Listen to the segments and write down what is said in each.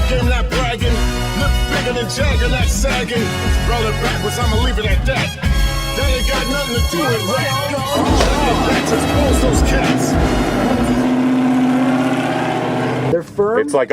game, not bragging. Look bigger than Jagger, not sagging. Roll it backwards, I'ma leave it at that. That ain't got nothing to do with rap. Let's expose those cats. They're firm? It's like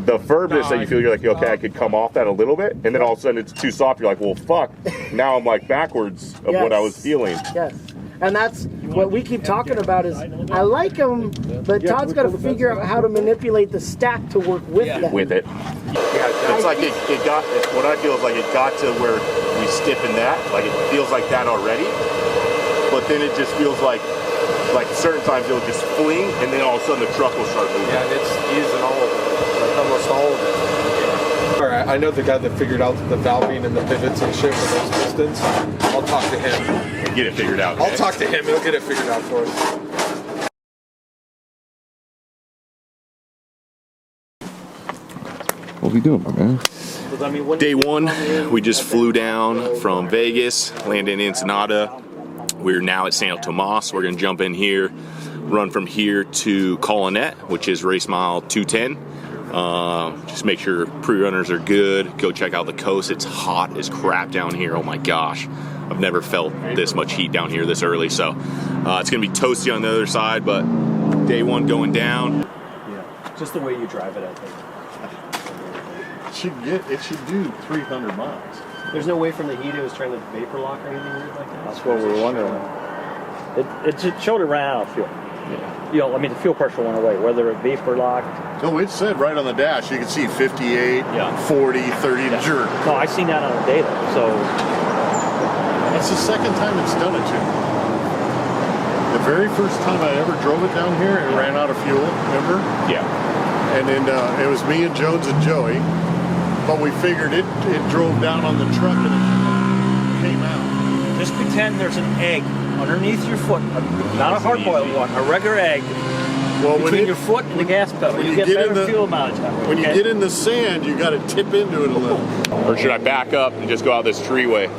the firmness that you feel, you're like, okay, I could come off that a little bit, and then all of a sudden it's too soft, you're like, well, fuck. Now I'm like backwards of what I was feeling. Yes. And that's what we keep talking about is, I like them, but Todd's got to figure out how to manipulate the stack to work with them. With it. Yeah, it's like it got, what I feel is like it got to where we stiffen that, like it feels like that already, but then it just feels like certain times it'll just fling, and then all of a sudden the truck will start moving. Yeah, and it's using all of it, like almost all of it. All right, I know the guy that figured out the valving and the pivots and shit for those pistons. I'll talk to him. Get it figured out. I'll talk to him. He'll get it figured out for us. What are we doing, my man? Day one, we just flew down from Vegas, landed in Ensenada. We're now at Santo Tomas. We're gonna jump in here, run from here to Colonet, which is race mile 210. Just make sure pre-runners are good. Go check out the coast. It's hot as crap down here. Oh my gosh. I've never felt this much heat down here this early. So it's gonna be toasty on the other side, but day one going down. Yeah, just the way you drive it, I think. It should do 300 miles. There's no way from the heat it was trying to vapor lock or anything weird like that? That's what we were wondering. It showed it ran out of fuel. Yeah. You know, I mean, the fuel pressure went away, whether it vapor locked. No, it said right on the dash, you can see 58, 40, 30, jerk. No, I seen that on the data, so. It's the second time it's done it to me. The very first time I ever drove it down here, it ran out of fuel, remember? Yeah. And then it was me and Jones and Joey, but we figured it drove down on the truck and it came out. Just pretend there's an egg underneath your foot, not a hard-boiled one, a regular egg. Well, between your foot and the gas pedal, you get better fuel mileage that way. When you get in the sand, you got to tip into it a little. Or should I back up and just go out this treeway?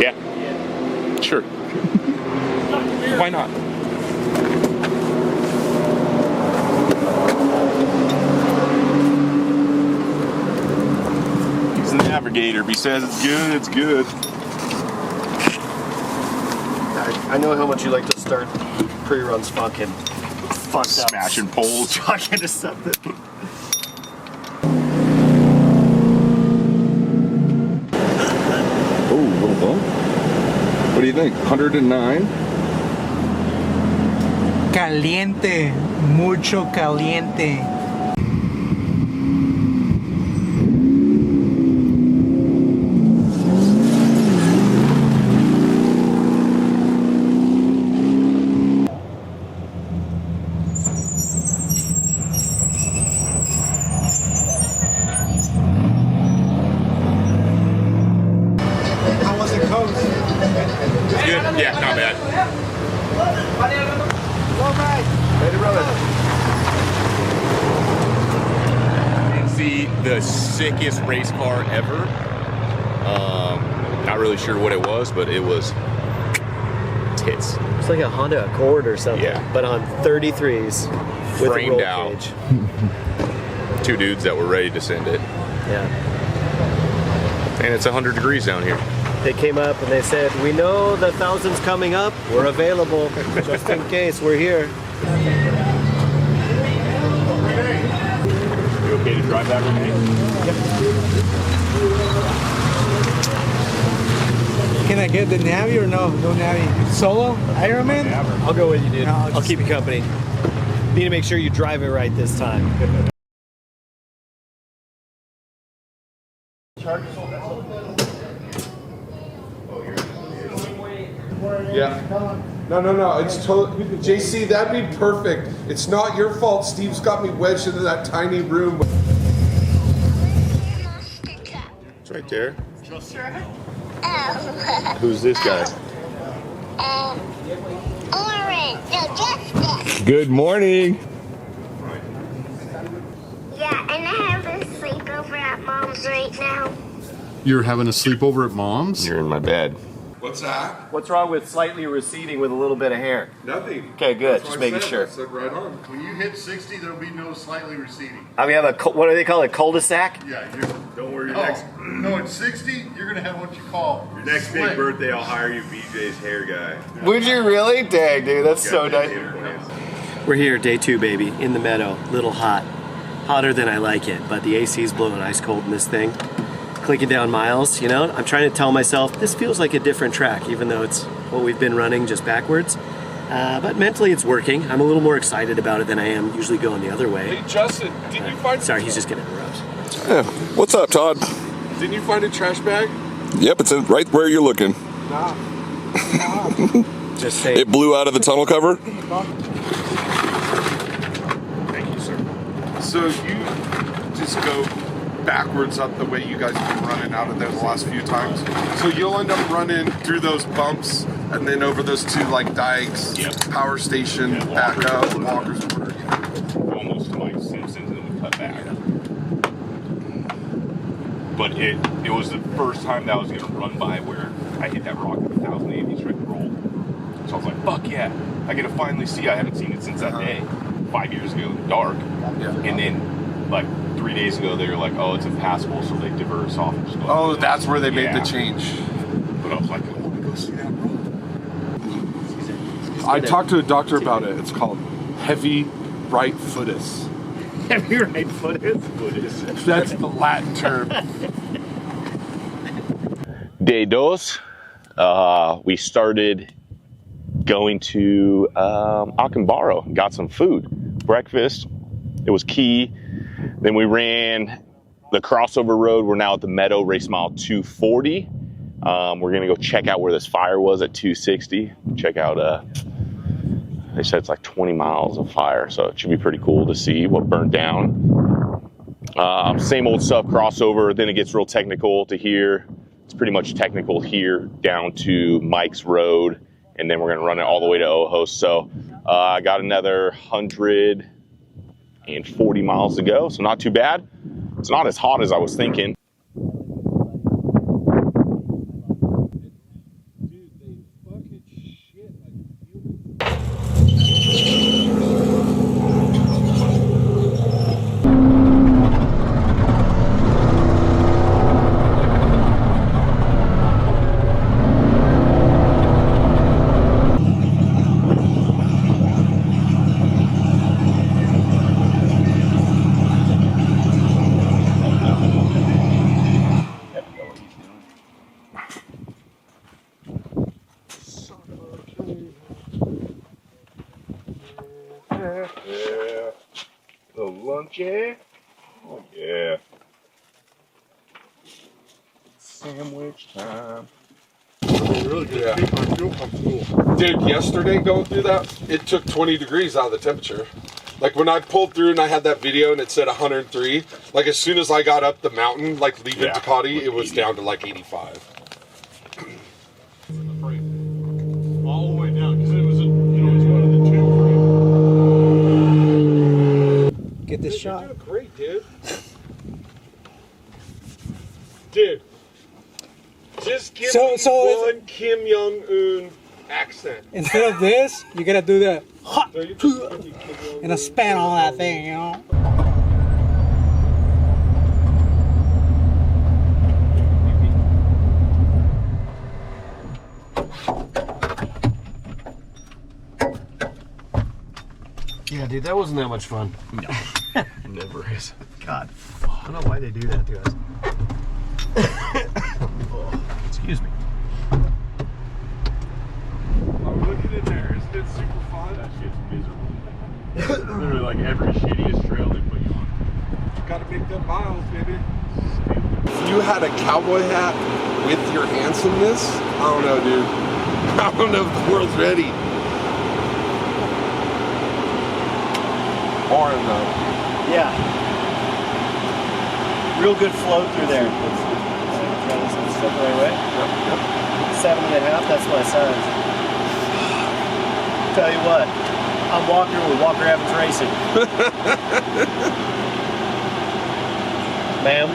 Yeah. Sure. Why not? He's the navigator. If he says it's good, it's good. I know how much you like to start pre-runs fucking fucked up. Smashing poles. Talking to something. Oh, little bump. What do you think? 109? Caliente, mucho caliente. Yeah, not bad. Didn't see the sickest race car ever. Not really sure what it was, but it was tits. It's like a Honda Accord or something, but on 33s with Framed a roll out. cage. Two dudes that were ready to send it. Yeah. And it's 100 degrees down here. They came up and they said, we know the 1,000's coming up. We're available. Just in case, we're here. You okay to drive that with me? Can I get the Navi or no? No Navi. Solo? Ironman? I'll go with you, dude. No, I'll keep you company. Need to make sure you drive it right this time. Yeah. No. It's totally. JC, that'd be perfect. It's not your fault. Steve's got me wedged into that tiny room. It's right there. Who's this guy? Oren. No, Jessica. Good morning. Yeah, and I have a sleepover at Mom's right now. You're having a sleepover at Mom's? You're in my bed. What's that? What's wrong with slightly receding with a little bit of hair? Nothing. Okay, good. That's Just what making I said. sure. I said right on. When you hit 60, there'll be no slightly receding. I mean, what do they call it? Cul-de-sac? Yeah, Don't worry, no, at 60, you're gonna have what you call your next big birthday, I'll hire you BJ's hair guy. Would you really? Dang, dude, that's so nice. Nice. We're here, day 2, baby, in the meadow. Little hot. Hotter than I like it, but the AC's blowing ice cold in this thing. Clicking down miles, you know? I'm trying to tell myself this feels like a different track, even though it's what we've been running just backwards. But mentally it's working. I'm a little more excited about it than I am usually going the other way. Hey, Justin, didn't you find... Sorry, he's just gonna interrupt. Yeah. What's up, Todd? Didn't you find a trash bag? Yep, it's right where you're looking. Nah. Just say It blew out of the tunnel cover. Thank you, sir. So you just go backwards up the way you guys have been running out of there the last few times. So you'll end up running through those bumps and then over those 2 like dikes, power station, back up, Walker's Order. Almost to like Simpsons, and then we cut back. But it was the first time that I was gonna run by where I hit that rock with 1,080 straight roll. So I was like, fuck yeah, I get to finally see. I haven't seen it since that day, 5 years ago in the dark. Yeah. And then like 3 days ago, they were like, oh, it's impassable, so they divert us off. And just go, Oh, that's where they made the Yeah. change. But I was like, oh, let me go see that roll. I talked to a doctor about it. It's called heavy right footus. Heavy right footed. That's the Latin term. Day dos, we started going to Acambaro, got some food, breakfast. It was key. Then we ran the crossover road. We're now at the Meadow, race mile 240. We're gonna go check out where this fire was at 260. Check out, they said it's like 20 miles of fire, so it should be pretty cool to see what burned down. Same old stuff, crossover, then it gets real technical to here. It's pretty much technical here down to Mike's Road, and then we're gonna run it all the way to Ojos. So I got another 140 miles to go, so not too bad. It's not as hot as I was thinking. Yeah. Little lunch, yeah? Oh, yeah. Sandwich time. Dude, yesterday going through that, it took 20 degrees out of the temperature. Like when I pulled through and I had that video and it said 103, like as soon as I got up the mountain, like leaving Ducati, it was down to like 85. all the way down because it was, it's one of the two. Get this shot. You're doing great, dude. Dude, just give me one Kim Jong-un accent. Instead of this, you gotta do the hot So you just give me Kim Jong-un. and a span on that thing, you know. Yeah, dude, that wasn't that much fun. No, never is. God, I don't know why they do that to us. Excuse me. I'm looking in there. Isn't it super fun? That shit's miserable. Literally like every shittiest trail they put you on. Gotta make them miles, baby. If you had a cowboy hat with your handsomeness, I don't know, dude. I don't know if the world's ready. Oren, though. Yeah. Real good flow through there. Let's step the right way. Yep. 7.5, that's my size. Tell you what, I'm Walker with Walker Evans Racing. Ma'am.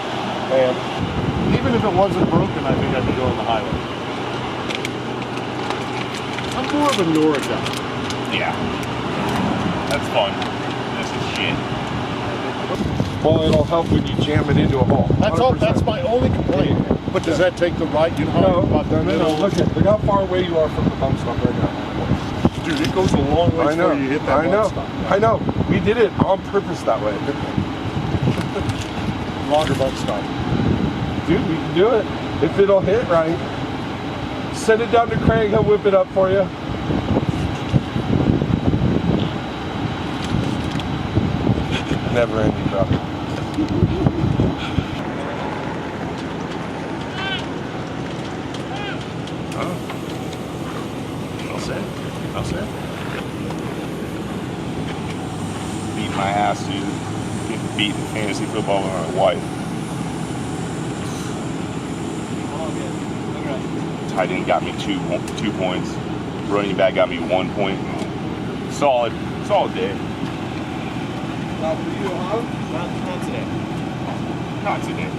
Even if it wasn't broken, I think I'd be going the highway. I'm more of a Nora guy. Yeah. That's fun. This is shit. Well, it'll help when you jam it into a hole. That's all. 100%. That's my only complaint. But does that take the right? You know how about the middle? Look how far away you are from the bump stop right now. Dude, it goes a long way before you hit that bump stop. I know. We did it on purpose that way. Longer bump stop. Dude, we can do it. If it'll hit right. Send it down to Craig, he'll whip it up for you. Never ending, bro. All set. All set. Beat my ass, dude. Getting beat in fantasy football with my wife. Tight end got me two points. Running back got me 1 point. Solid day. Not for you, huh? Not today. Not today.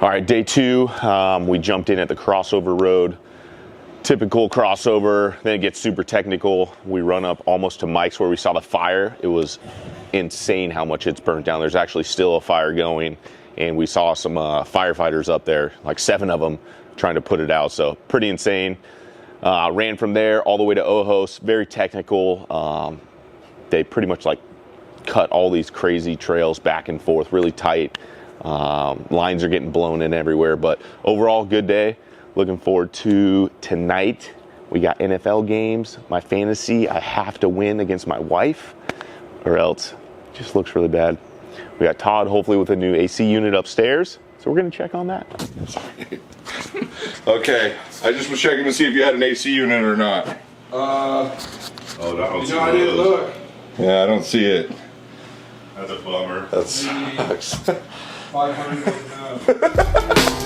All right, day 2. We jumped in at the crossover road. Typical crossover, then it gets super technical. We run up almost to Mike's where we saw the fire. It was insane how much it's burnt down. There's actually still a fire going, and we saw some firefighters up there, like 7 of them, trying to put it out. So pretty insane. Ran from there all the way to Ojos, very technical. They pretty much like cut all these crazy trails back and forth, really tight. Lines are getting blown in everywhere, but overall, good day. Looking forward to tonight. We got NFL games. My fantasy, I have to win against my wife, or else it just looks really bad. We got Todd, hopefully with a new AC unit upstairs, so we're gonna check on that. Okay, I just was checking to see if you had an AC unit or not. Oh, I didn't look. Yeah, I don't see it. That's a bummer. That sucks. 500.